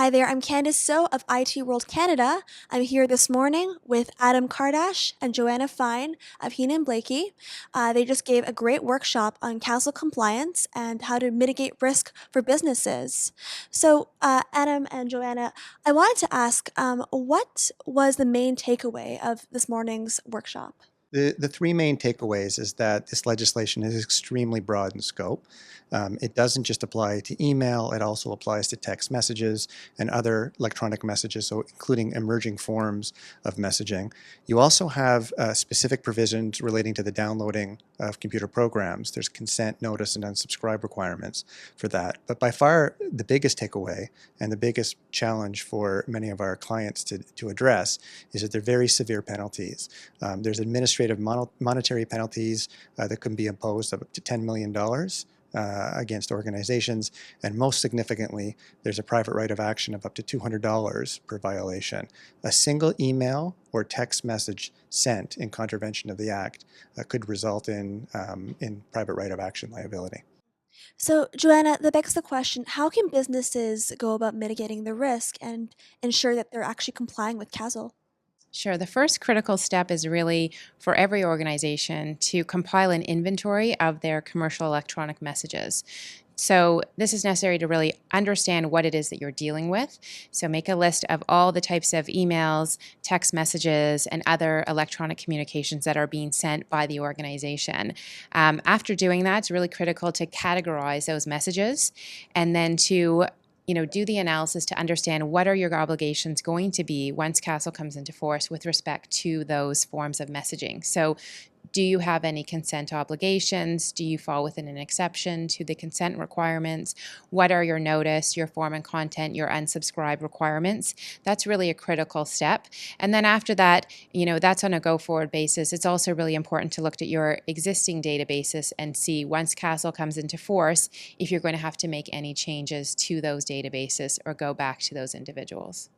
Hi there, I'm Candice So of IT World Canada. I'm here this morning with Adam Kardash and Joanna Fine of Heenan Blaikie. They just gave a great workshop on CASL compliance and how to mitigate risk for businesses. So, Adam and Joanna, I wanted to ask, what was the main takeaway of this morning's workshop? The three main takeaways is that this legislation is extremely broad in scope. It doesn't just apply to email, it also applies to text messages and other electronic messages, so including emerging forms of messaging. You also have specific provisions relating to the downloading of computer programs. There's consent, notice, and unsubscribe requirements for that. But by far the biggest takeaway and the biggest challenge for many of our clients to address is that they're very severe penalties. There's administrative monetary penalties that can be imposed of up to $10 million against organizations, and most significantly, there's a private right of action of up to $200 per violation. A single email or text message sent in contravention of the Act could result in private right of action liability. So, Joanna, that begs the question, how can businesses go about mitigating the risk and ensure that they're actually complying with CASL? Sure. The first critical step is really for every organization to compile an inventory of their commercial electronic messages. So this is necessary to really understand what it is that you're dealing with. So make a list of all the types of emails, text messages, and other electronic communications that are being sent by the organization. After doing that, it's really critical to categorize those messages and then to do the analysis to understand what are your obligations going to be once CASL comes into force with respect to those forms of messaging. So do you have any consent obligations? Do you fall within an exception to the consent requirements? What are your notice, your form and content, your unsubscribe requirements? That's really a critical step. And then after that, that's on a go-forward basis. It's also really important to look at your existing databases and see once CASL comes into force, if you're going to have to make any changes to those databases or go back to those individuals.